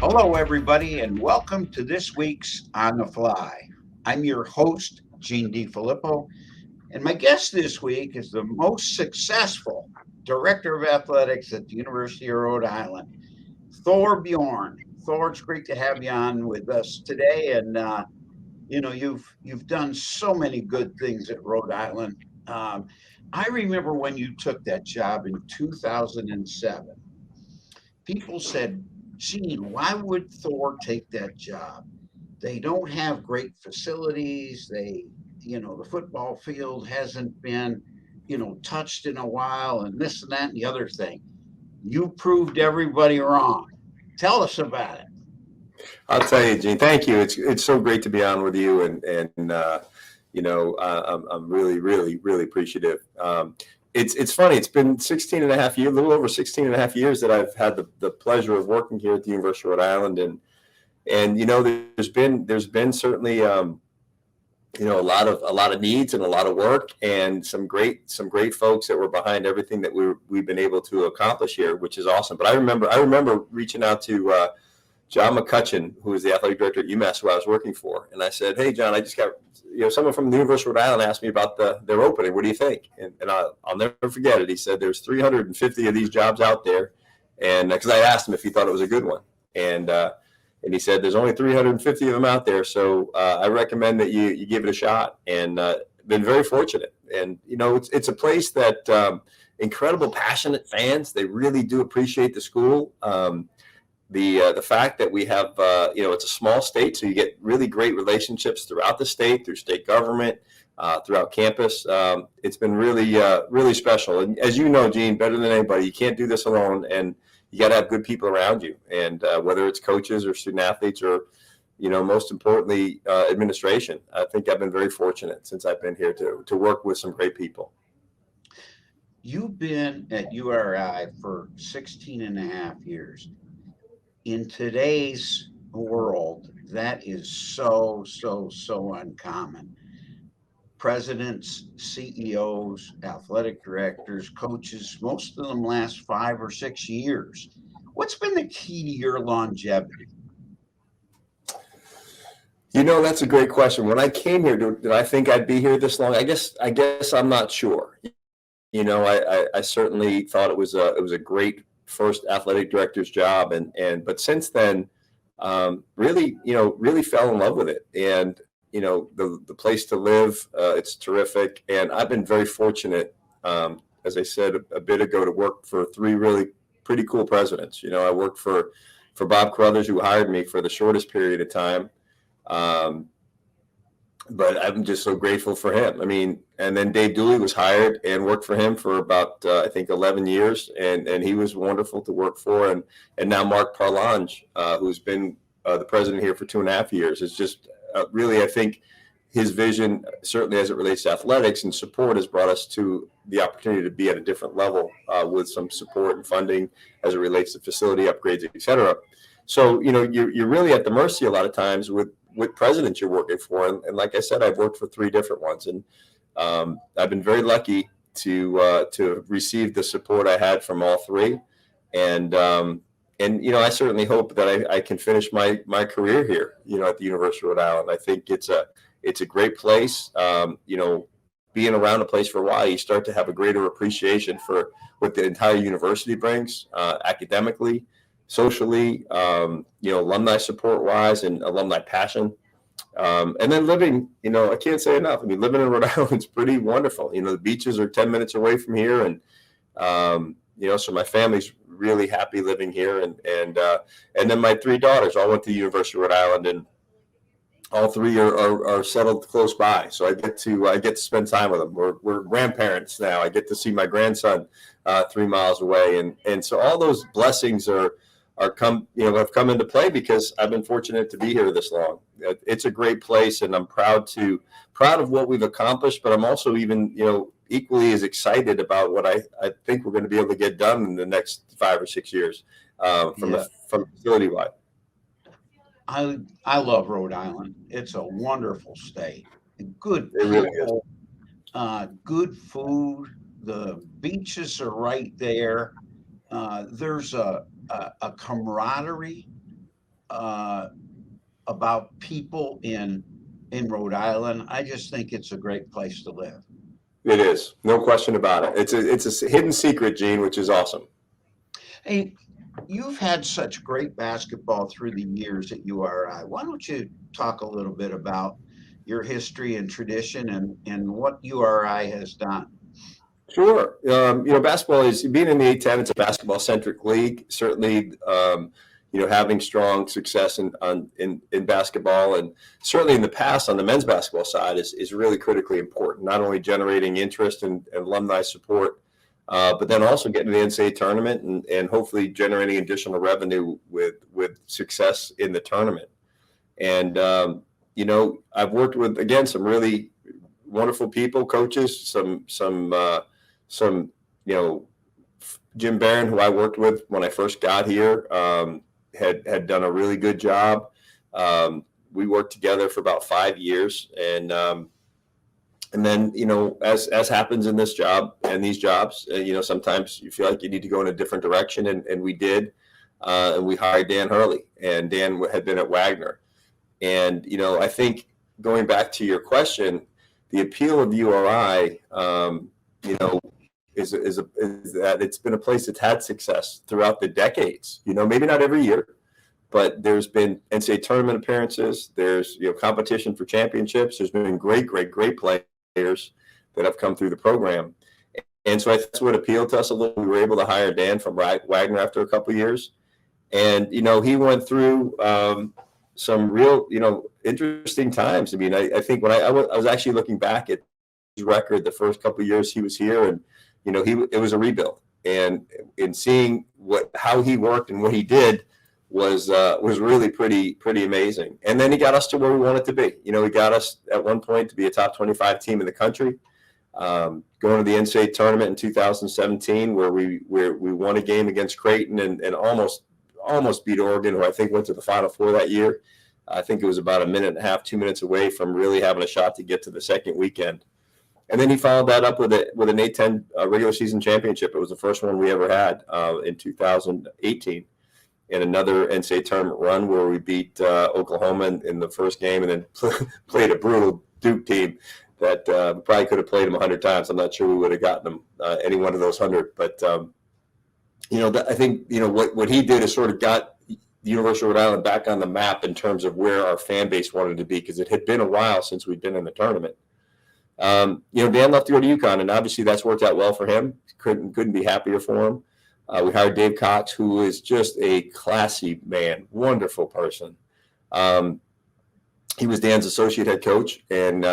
Hello, everybody, and welcome to this week's On the Fly. I'm your host, Gene DiFilippo, and my guest this week is the most successful director of athletics at the University of Rhode Island, Thorr Bjorn. Thor, it's great to have you on with us today, and you've done so many good things at Rhode Island. Um, I remember when you took that job in 2007. People said, Gene, why would Thor take that job? They don't have great facilities. The football field hasn't been, touched in a while, and this and that and the other thing. You proved everybody wrong. Tell us about it. I'll tell you, Gene. Thank you. It's so great to be on with you, I'm really appreciative. It's funny. It's been 16 and a half years, a little over 16 and a half years that I've had the pleasure of working here at the University of Rhode Island, and there's been certainly a lot of needs and a lot of work, and some great folks that were behind everything that we've been able to accomplish here, which is awesome. But I remember reaching out to John McCutcheon, who was the athletic director at UMass, who I was working for, and I said, "Hey, John, I just got someone from the University of Rhode Island asked me about their opening. What do you think?" And I'll never forget it. He said, "There's 350 of these jobs out there," and because I asked him if he thought it was a good one, and he said, "There's only 350 of them out there, so I recommend that you give it a shot." And been very fortunate, and it's a place that incredible, passionate fans. They really do appreciate the school. The fact that we have it's a small state, so you get really great relationships throughout the state, through state government, throughout campus. It's been really special. And as you know, Gene, better than anybody, you can't do this alone, and you got to have good people around you. And whether it's coaches or student athletes or most importantly, administration. I think I've been very fortunate since I've been here to work with some great people. You've been at URI for 16 and a half years. In today's world, that is so uncommon. Presidents, CEOs, athletic directors, coaches, most of them last 5 or 6 years. What's been the key to your longevity? That's a great question. When I came here, did I think I'd be here this long? I guess I'm not sure. I certainly thought it was a great first athletic director's job, but since then, really fell in love with it. And the place to live, it's terrific. And I've been very fortunate, as I said a bit ago, to work for three really pretty cool presidents. I worked for Bob Carruthers, who hired me for the shortest period of time. But I'm just so grateful for him. I mean, and then Dave Dooley was hired and worked for him for about, I think, 11 years. And he was wonderful to work for. And now Mark Parlange, who's been the president here for 2.5 years, is just really, I think, his vision, certainly as it relates to athletics and support, has brought us to the opportunity to be at a different level with some support and funding as it relates to facility upgrades, et cetera. So, you're really at the mercy a lot of times with presidents you're working for. And like I said, I've worked for three different ones. And I've been very lucky to receive the support I had from all three. And I certainly hope that I can finish my career here, at the University of Rhode Island. I think it's a great place. Being around a place for a while, you start to have a greater appreciation for what the entire university brings, academically, socially, alumni support wise, and alumni passion. And then living, I can't say enough. I mean, living in Rhode Island is pretty wonderful. The beaches are 10 minutes away from here. And, so my family's really happy living here. And then my three daughters all went to the University of Rhode Island, and all three are settled close by. So I get to spend time with them. We're grandparents now. I get to see my grandson 3 miles away. And so all those blessings have come into play because I've been fortunate to be here this long. It's a great place, and I'm proud of what we've accomplished, but I'm also even, equally as excited about what I think we're going to be able to get done in the next 5 or 6 years from facility wide. I love Rhode Island. It's a wonderful state. Good It really is. people, good food. The beaches are right there. There's a camaraderie uh, about people in Rhode Island. I just think it's a great place to live. It is, no question about it. It's a hidden secret, Gene, which is awesome. Hey, you've had such great basketball through the years at URI. Why don't you talk a little bit about your history and tradition and what URI has done? Sure. Basketball is being in the A10. It's a basketball-centric league. Certainly, having strong success in basketball, and certainly in the past on the men's basketball side is really critically important. Not only generating interest and alumni support, but then also getting to the NCAA tournament and hopefully generating additional revenue with success in the tournament. And I've worked with, again, some really wonderful people, coaches, some Jim Barron, who I worked with when I first got here, had done a really good job. We worked together for about 5 years, and then as happens in this job and these jobs, sometimes you feel like you need to go in a different direction, and we did, and we hired Dan Hurley, and Dan had been at Wagner, and I think going back to your question, the appeal of URI, is that it's been a place that's had success throughout the decades. Maybe not every year, but there's been NCAA tournament appearances. There's competition for championships. There's been great players that have come through the program, and so that's what appealed to us a little. We were able to hire Dan from Wagner after a couple of years, and he went through some real interesting times. I mean, I think when I was actually looking back at his record the first couple of years he was here, and it was a rebuild, and in seeing how he worked and what he did was really pretty amazing. And then he got us to where we wanted to be. He got us at one point to be a top 25 team in the country, going to the NCAA tournament in 2017, where we won a game against Creighton and almost beat Oregon, who I think went to the Final Four that year. I think it was about a minute and a half, 2 minutes away from really having a shot to get to the second weekend. And then he followed that up with an A10 regular season championship. It was the first one we ever had in 2018, and another NCAA tournament run where we beat Oklahoma in the first game, and then played a brutal Duke team that probably could have played them 100 times. I'm not sure we would have gotten them any one of those 100. But I think what he did is sort of got the University of Rhode Island back on the map in terms of where our fan base wanted to be, because it had been a while since we'd been in the tournament. Dan left to go to UConn, and obviously that's worked out well for him. Couldn't be happier for him. We hired Dave Cox, who is just a classy man, wonderful person. He was Dan's associate head coach, and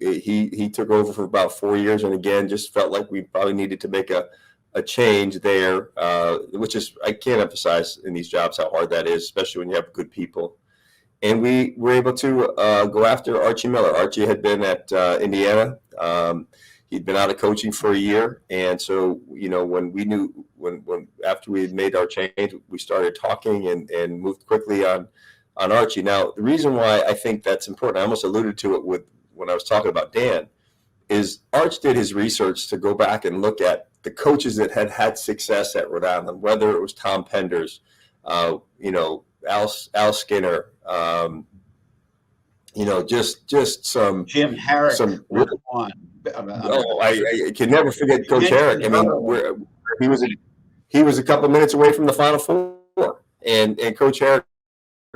he took over for about 4 years, and again, just felt like we probably needed to make a change there, which is, I can't emphasize in these jobs how hard that is, especially when you have good people. And we were able to go after Archie Miller. Archie had been at Indiana. He'd been out of coaching for a year. And so, when after we had made our change, we started talking and moved quickly on Archie. Now, the reason why I think that's important, I almost alluded to it when I was talking about Dan, is Arch did his research to go back and look at the coaches that had success at Rhode Island, whether it was Tom Penders, Al Skinner, just some Jim Herrick, one. I can never forget Coach Herrick. I mean, he was a couple minutes away from the Final Four, and Coach Herrick,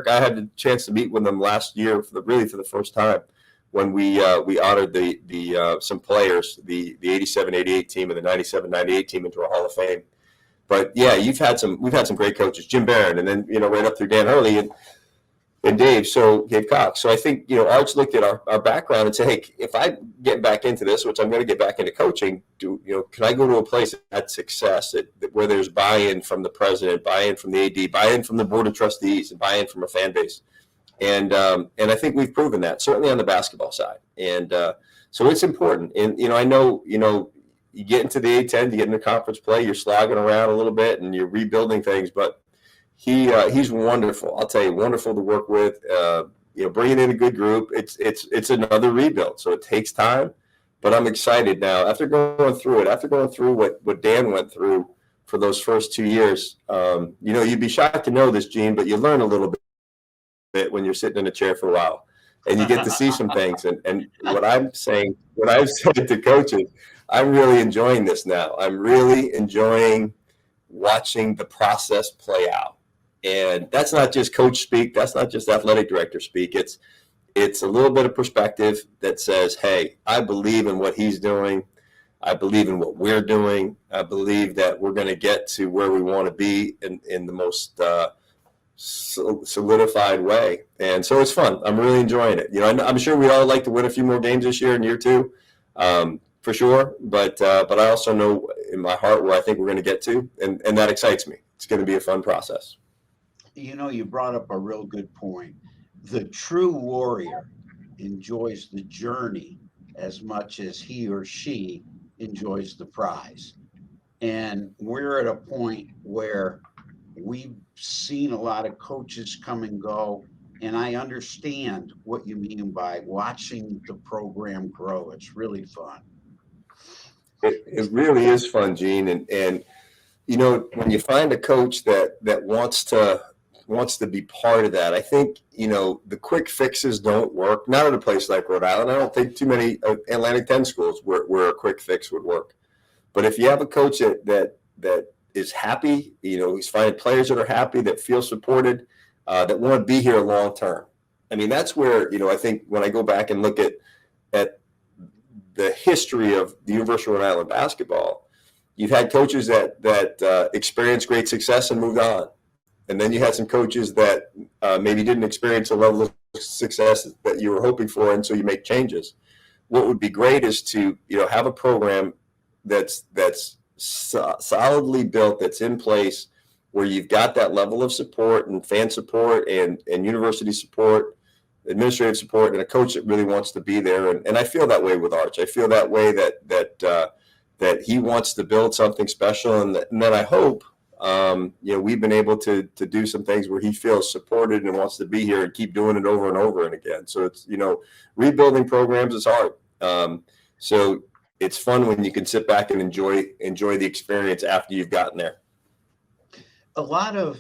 I had the chance to meet with him last year for the first time when we honored the some players, the 87-88 team and the 97-98 team into our Hall of Fame. But yeah, we've had some great coaches, Jim Barron, and then right up through Dan Hurley and Dave Cox. So I think Arch looked at our background and said, hey, if I get back into this, which I'm going to get back into coaching, can I go to a place that had success, where there's buy-in from the president, buy-in from the AD, buy-in from the board of trustees, and buy-in from a fan base, and I think we've proven that, certainly on the basketball side, and so it's important. And I know you get into the A10, you get into conference play, you're slogging around a little bit and you're rebuilding things, but he's wonderful. I'll tell you, wonderful to work with. Bringing in a good group, it's another rebuild, so it takes time. But I'm excited now after going through what Dan went through for those first 2 years. You'd be shocked to know this, Gene, but you learn a little bit when you're sitting in a chair for a while, and you get to see some things. And what I'm saying, what I've said to coaches, I'm really enjoying this now. I'm really enjoying watching the process play out. And that's not just coach speak. That's not just athletic director speak. It's a little bit of perspective that says, hey, I believe in what he's doing. I believe in what we're doing. I believe that we're going to get to where we want to be in the most solidified way. And so it's fun. I'm really enjoying it. You know, I'm sure we all like to win a few more games this year in year two, for sure. But I also know in my heart where I think we're going to get to, and that excites me. It's going to be a fun process. You know, you brought up a real good point. The true warrior enjoys the journey as much as he or she enjoys the prize. And we're at a point where we've seen a lot of coaches come and go, and I understand what you mean by watching the program grow. It's really fun. It really is fun, Gene. And you know, when you find a coach that wants to be part of that, I think, you know, the quick fixes don't work. Not at a place like Rhode Island. I don't think too many Atlantic 10 schools where a quick fix would work. But if you have a coach that is happy, you know, he's finding players that are happy, that feel supported, that want to be here long term. I mean, that's where, you know, I think when I go back and look at the history of the University of Rhode Island basketball, you've had coaches that experienced great success and moved on. And then you had some coaches that maybe didn't experience a level of success that you were hoping for, and so you make changes. What would be great is to, you know, have a program that's solidly built, that's in place, where you've got that level of support and fan support and university support, administrative support, and a coach that really wants to be there. And I feel that way with Arch. I feel that way that he wants to build something special, and then I hope, you know, we've been able to do some things where he feels supported and wants to be here and keep doing it over and over and again. So it's, you know, rebuilding programs is hard. So it's fun when you can sit back and enjoy the experience after you've gotten there. A lot of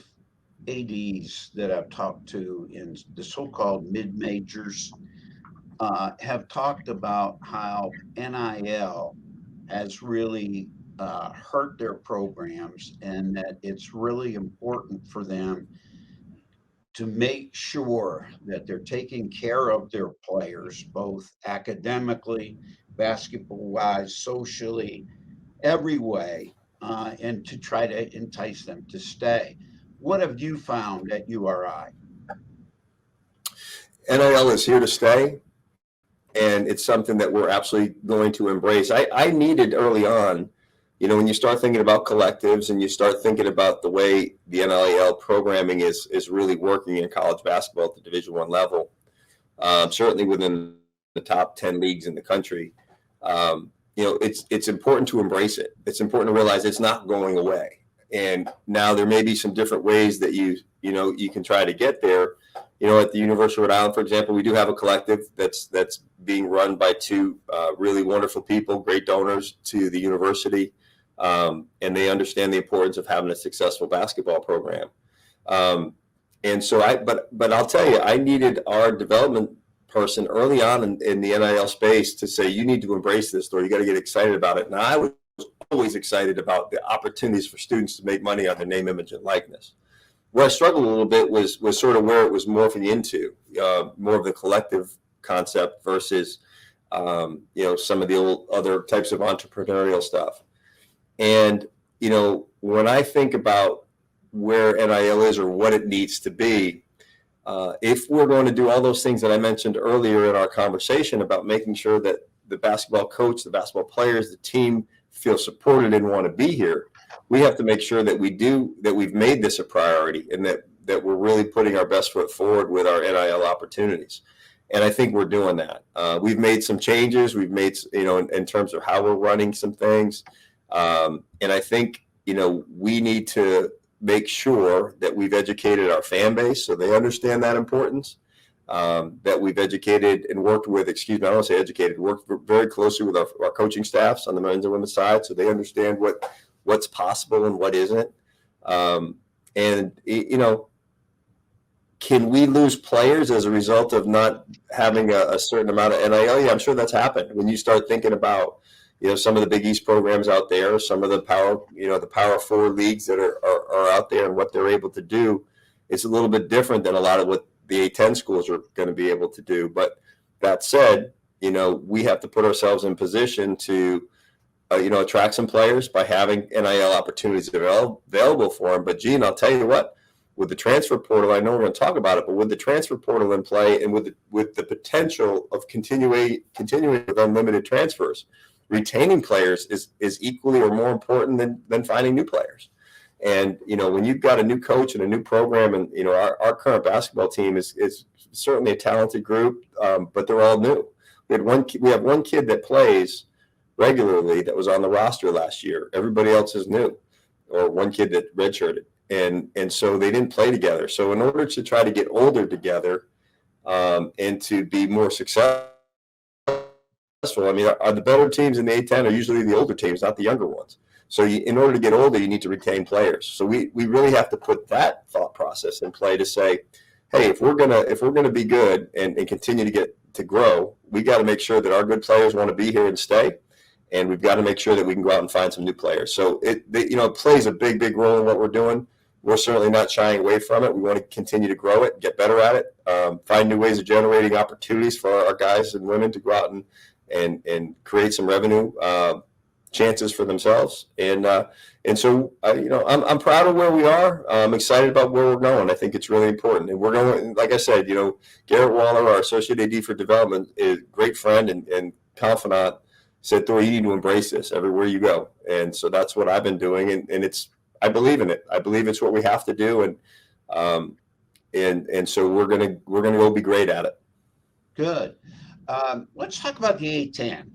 ADs that I've talked to in the so-called mid-majors have talked about how NIL has really hurt their programs, and that it's really important for them to make sure that they're taking care of their players, both academically, basketball-wise, socially, every way, and to try to entice them to stay. What have you found at URI? NIL is here to stay, and it's something that we're absolutely going to embrace. I needed early on, you know, when you start thinking about collectives and you start thinking about the way the NIL programming is really working in college basketball at the Division I level, certainly within the top 10 leagues in the country, you know, it's important to embrace it. It's important to realize it's not going away. And now there may be some different ways that you can try to get there. You know, at the University of Rhode Island, for example, we do have a collective that's being run by two really wonderful people, great donors to the university, and they understand the importance of having a successful basketball program. And so but I'll tell you, I needed our development person early on in the NIL space to say, you need to embrace this, or you got to get excited about it. And I was always excited about the opportunities for students to make money on their name, image, and likeness. Where I struggled a little bit was sort of where it was morphing into more of the collective concept versus, you know, some of the old other types of entrepreneurial stuff. And, you know, when I think about where NIL is or what it needs to be, if we're going to do all those things that I mentioned earlier in our conversation about making sure that the basketball coach, the basketball players, the team feel supported and want to be here, we have to make sure that we've made this a priority, and that we're really putting our best foot forward with our NIL opportunities. And I think we're doing that. We've made some changes. We've made, you know, in terms of how we're running some things. And I think, you know, we need to make sure that we've educated our fan base so they understand that importance, that we've educated and worked with, I don't want to say educated, worked very closely with our coaching staffs on the men's and women's side so they understand what's possible and what isn't. And, you know, Can we lose players as a result of not having a certain amount of NIL? Yeah, I'm sure that's happened. When you start thinking about, some of the Big East programs out there, some of the Power Four leagues that are out there and what they're able to do, it's a little bit different than a lot of what the A10 schools are going to be able to do. But that said, we have to put ourselves in position to, attract some players by having NIL opportunities available for them. But Gene, I'll tell you what, with the transfer portal, I know we're going to talk about it, but with the transfer portal in play and with the potential of continuing with unlimited transfers, retaining players is equally or more important than finding new players. And, when you've got a new coach and a new program, and, our current basketball team is certainly a talented group, but they're all new. We have one kid that plays regularly that was on the roster last year. Everybody else is new, or one kid that redshirted. And so they didn't play together. So in order to try to get older together, and to be more successful, I mean, are the better teams in the A10 are usually the older teams, not the younger ones. So in order to get older, you need to retain players. So we really have to put that thought process in play to say, hey, if we're gonna be good and continue to grow, we got to make sure that our good players want to be here and stay, and we've got to make sure that we can go out and find some new players. So it plays a big role in what we're doing. We're certainly not shying away from it. We want to continue to grow it, get better at it, find new ways of generating opportunities for our guys and women to go out and create some revenue chances for themselves. And so I'm proud of where we are. I'm excited about where we're going. I think it's really important. And we're going, like I said, Garrett Waller, our associate AD for development, is a great friend and confidant, said, Thorr, you need to embrace this everywhere you go. And so that's what I've been doing. And I believe in it. I believe it's what we have to do. And so we're gonna go be great at it. Good. Let's talk about the A10.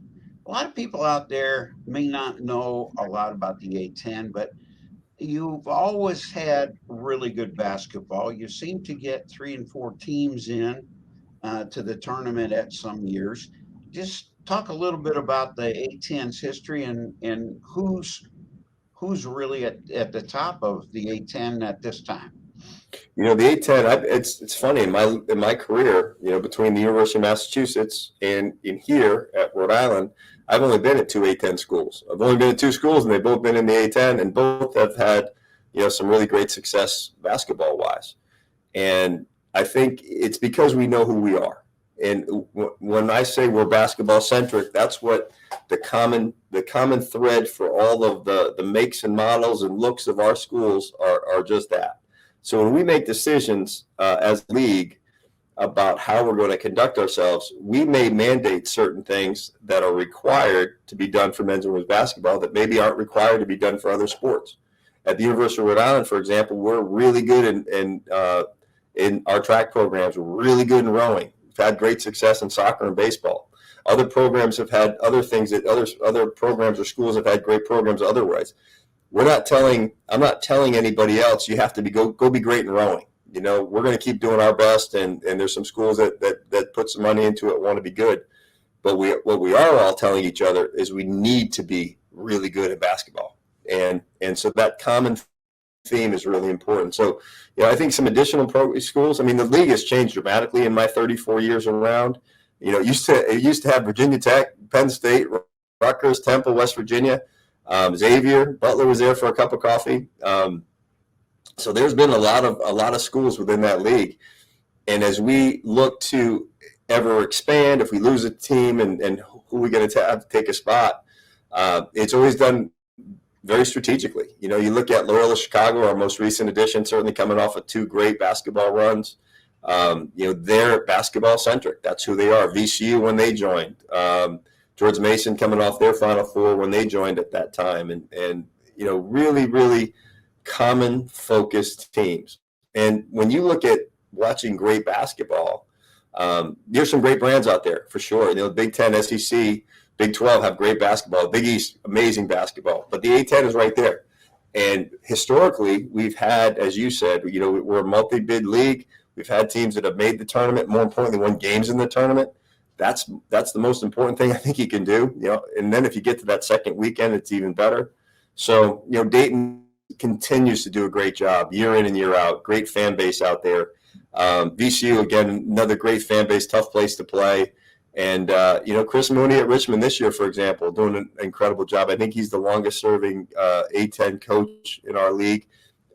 A lot of people out there may not know a lot about the A10, but you've always had really good basketball. You seem to get 3 and 4 teams in to the tournament at some years. Just talk a little bit about the A10's history and who's really at the top of the A10 at this time. The A10, it's funny in my career, between the University of Massachusetts and in here at Rhode Island, I've only been at 2 A10 schools. I've only been at 2 schools, and they've both been in the A10, and both have had, some really great success basketball wise. And I think it's because we know who we are. And when I say we're basketball centric, that's what the common thread for all of the makes and models and looks of our schools are just that. So when we make decisions as a league about how we're going to conduct ourselves, we may mandate certain things that are required to be done for men's and women's basketball that maybe aren't required to be done for other sports. At the University of Rhode Island, for example, we're really good in our track programs. We're really good in rowing. We've had great success in soccer and baseball. Other programs have had other things that other programs or schools have had great programs otherwise. I'm not telling anybody else you have to go be great in rowing. We're going to keep doing our best, and there's some schools that put some money into it, want to be good. But what we are all telling each other is we need to be really good at basketball. And so that common theme is really important. So, I think some additional schools, the league has changed dramatically in my 34 years around. It used to have Virginia Tech, Penn State, Rutgers, Temple, West Virginia, Xavier, Butler was there for a cup of coffee. So there's been a lot of schools within that league. And as we look to ever expand, if we lose a team and who we're going to have to take a spot, it's always done very strategically. You look at Loyola Chicago, our most recent addition, certainly coming off of 2 great basketball runs. They're basketball centric. That's who they are. VCU when they joined. George Mason coming off their Final Four when they joined at that time. And really, really common focused teams. And when you look at watching great basketball, there's some great brands out there for sure. Big 10, SEC, Big 12 have great basketball. Big East, amazing basketball. But the A10 is right there. And historically, we've had, as you said, we're a multi-bid league. We've had teams that have made the tournament, more importantly, won games in the tournament. That's the most important thing I think you can do. And then if you get to that second weekend, it's even better. So, Dayton continues to do a great job year in and year out. Great fan base out there. VCU, again, another great fan base, tough place to play. And, Chris Mooney at Richmond this year, for example, doing an incredible job. I think he's the longest serving A-10 coach in our league,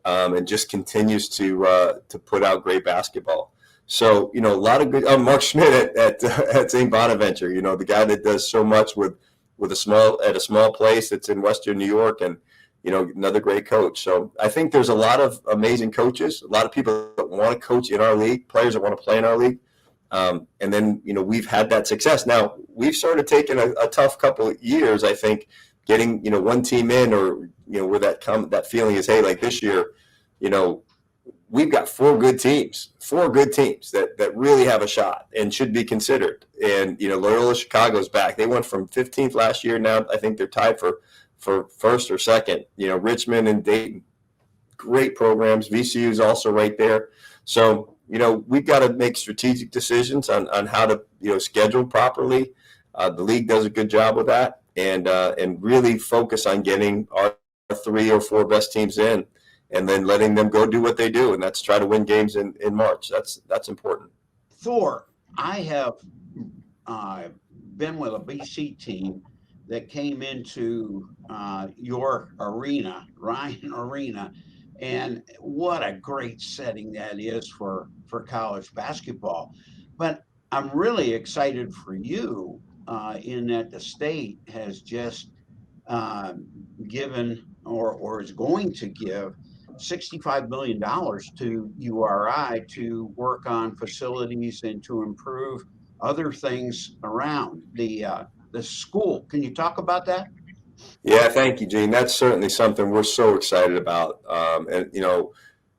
and just continues to put out great basketball. So, a lot of good. Mark Schmidt at St. Bonaventure, the guy that does so much with a small place that's in Western New York, and another great coach. So I think there's a lot of amazing coaches, a lot of people that want to coach in our league, players that want to play in our league. And then, we've had that success. Now, we've sort of taken a tough couple of years, I think, getting, one team in, or, where that feeling is, hey, like this year, we've got four good teams that really have a shot and should be considered. And, Loyola Chicago's back. They went from 15th last year. Now I think they're tied for first or second. Richmond and Dayton, great programs. VCU is also right there. So, we've got to make strategic decisions on how to, schedule properly. The league does a good job with that, and really focus on getting our 3 or 4 best teams in, and then letting them go do what they do, and that's try to win games in March. That's important. Thorr, I have been with a BC team that came into your arena, Ryan Arena, and what a great setting that is for college basketball. But I'm really excited for you in that the state has just given or is going to give $65 million to URI to work on facilities and to improve other things around the school. Can you talk about that? Yeah, thank you, Gene. That's certainly something we're so excited about. And,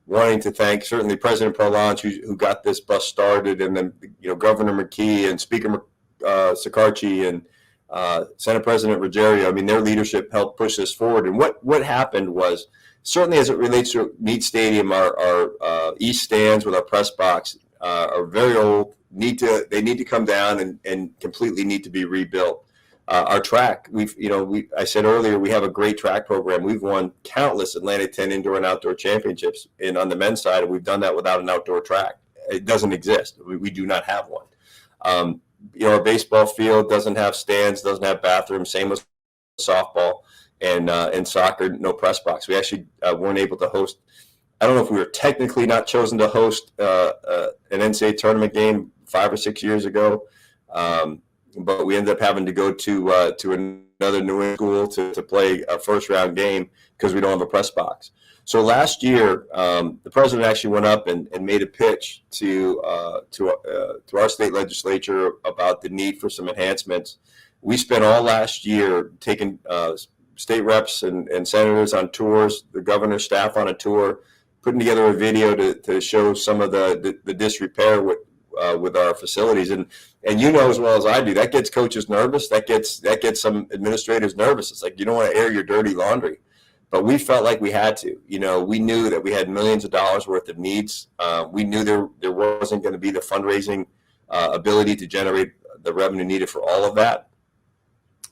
wanting to thank certainly President Perlange, who got this bus started, and then, Governor McKee and Speaker Sicarci and Senate President Ruggiero. I mean, their leadership helped push this forward. And what happened was, certainly as it relates to Meade Stadium, our east stands with our press box are very old. They need to come down and completely need to be rebuilt. Our track, I said earlier, we have a great track program. We've won countless Atlantic 10 indoor and outdoor championships on the men's side, and we've done that without an outdoor track. It doesn't exist. We do not have one. Our baseball field doesn't have stands, doesn't have bathrooms. Same with softball, and soccer, no press box. We actually weren't able to host. I don't know if we were technically not chosen to host an NCAA tournament game 5 or 6 years ago. But we ended up having to go to another New England school to play a first round game because we don't have a press box. So last year, the president actually went up and made a pitch to our state legislature about the need for some enhancements. We spent all last year taking state reps and senators on tours, the governor's staff on a tour, putting together a video to show some of the disrepair with our facilities. And as well as I do, that gets coaches nervous. That gets some administrators nervous. It's like, you don't want to air your dirty laundry. But we felt like we had to. We knew that we had millions of dollars worth of needs. We knew there wasn't going to be the fundraising ability to generate the revenue needed for all of that.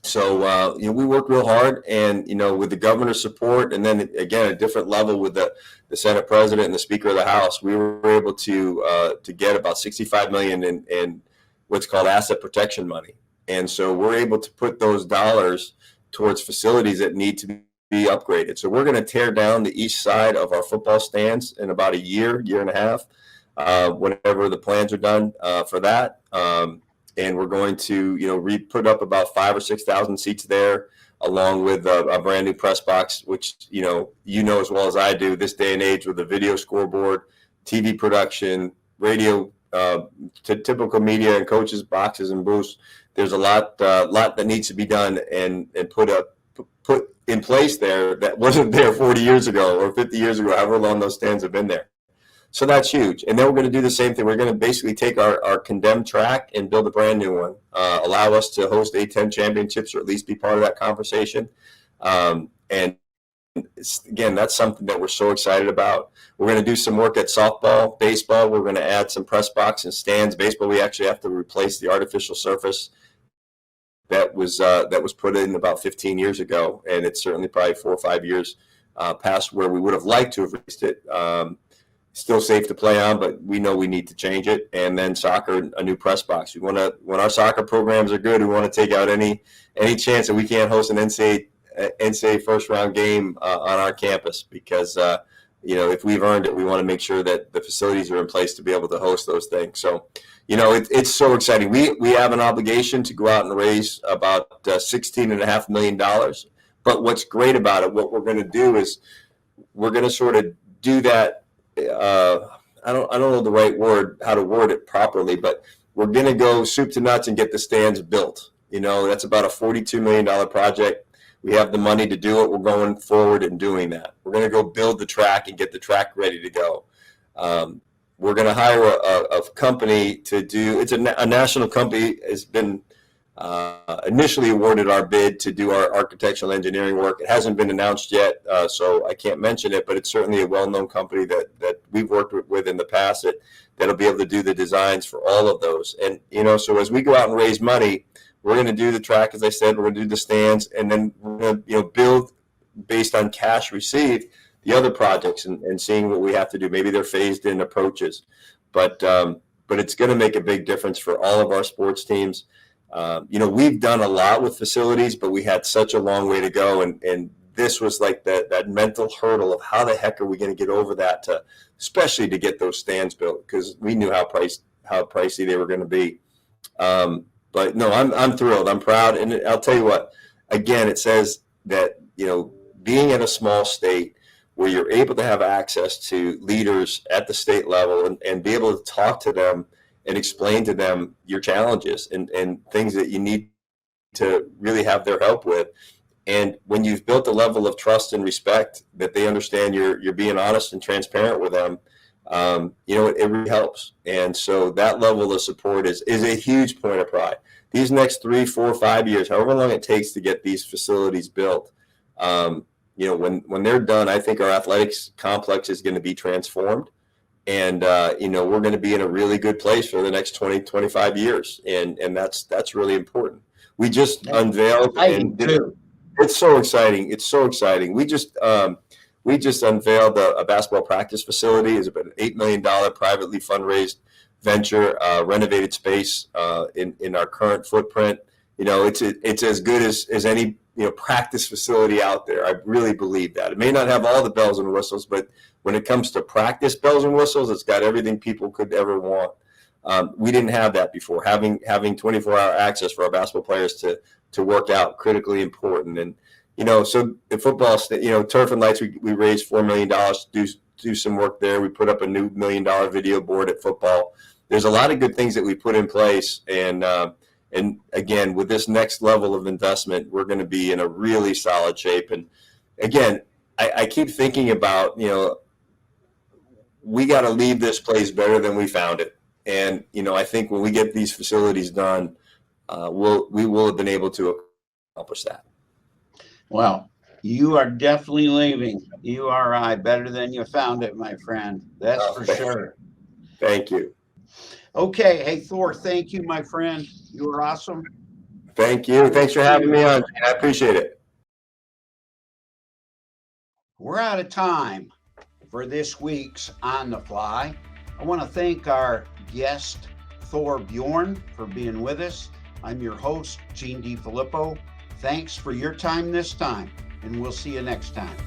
So, we worked real hard, and, with the governor's support, and then again, a different level with the Senate president and the Speaker of the House, we were able to get about $65 million in what's called asset protection money. And so we're able to put those dollars towards facilities that need to be upgraded. So we're going to tear down the east side of our football stands in about a year and a half, whenever the plans are done for that. And we're going to, put up about 5,000 or 6,000 seats there, along with a brand new press box, which, as well as I do, this day and age with a video scoreboard, TV production, radio, typical media and coaches' boxes and booths. There's a lot that needs to be done and put in place there that wasn't there 40 years ago or 50 years ago, however long those stands have been there. So that's huge. And then we're going to do the same thing. We're going to basically take our condemned track and build a brand new one, allow us to host A-10 championships, or at least be part of that conversation. And again, that's something that we're so excited about. We're going to do some work at softball, baseball. We're going to add some press box and stands. Baseball, we actually have to replace the artificial surface that was put in about 15 years ago. And it's certainly probably 4 or 5 years past where we would have liked to have replaced it. still safe to play on, but we know we need to change it. And then soccer, a new press box. We want to, when our soccer programs are good, we want to take out any chance that we can't host an NCAA first round game on our campus, because if we've earned it, we want to make sure that the facilities are in place to be able to host those things. So, it's so exciting. We have an obligation to go out and raise about $16.5 million. But what's great about it, what we're going to do is we're going to sort of do that. I don't know the right word, how to word it properly, but we're going to go soup to nuts and get the stands built. That's about a $42 million project. We have the money to do it. We're going forward and doing that. We're going to go build the track and get the track ready to go. We're going to hire a company to do, it's a national company, has been initially awarded our bid to do our architectural engineering work. It hasn't been announced yet, so I can't mention it, but it's certainly a well-known company that we've worked with in the past that'll be able to do the designs for all of those. And, so as we go out and raise money, we're going to do the track, as I said, we're going to do the stands, and then we're going to, build based on cash received the other projects and seeing what we have to do. Maybe they're phased in approaches, but it's going to make a big difference for all of our sports teams. We've done a lot with facilities, but we had such a long way to go. And this was like that mental hurdle of how the heck are we going to get over that, especially to get those stands built, because we knew how pricey they were going to be. But no, I'm thrilled. I'm proud. And I'll tell you what, again, it says that, being at a small state where you're able to have access to leaders at the state level and be able to talk to them and explain to them your challenges and things that you need to really have their help with. And when you've built a level of trust and respect that they understand you're being honest and transparent with them, it really helps. And so that level of support is a huge point of pride. These next 3, 4, 5 years, however long it takes to get these facilities built, when they're done, I think our athletics complex is going to be transformed. And, we're going to be in a really good place for the next 20, 25 years. And that's really important. We just unveiled. It's so exciting. It's so exciting. We just unveiled a basketball practice facility. It's about an $8 million privately fundraised venture, renovated space in our current footprint. It's as good as any practice facility out there. I really believe that. It may not have all the bells and whistles, but when it comes to practice bells and whistles, it's got everything people could ever want. We didn't have that before. Having 24-hour access for our basketball players to work out, critically important. And so the football, Turf and Lights, we raised $4 million to do some work there. We put up a new $1 million video board at football. There's a lot of good things that we put in place, and again, with this next level of investment, we're going to be in a really solid shape. And again, I keep thinking about, we got to leave this place better than we found it. And, I think when we get these facilities done, we will have been able to accomplish that. Well, you are definitely leaving URI better than you found it, my friend. That's for sure. Thank you. Okay. Hey, Thorr, thank you, my friend. You were awesome. Thank you. Thanks for having me on. I appreciate it. We're out of time for this week's On the Fly. I want to thank our guest, Thorr Bjorn, for being with us. I'm your host, Gene DiFilippo. Thanks for your time this time, and we'll see you next time.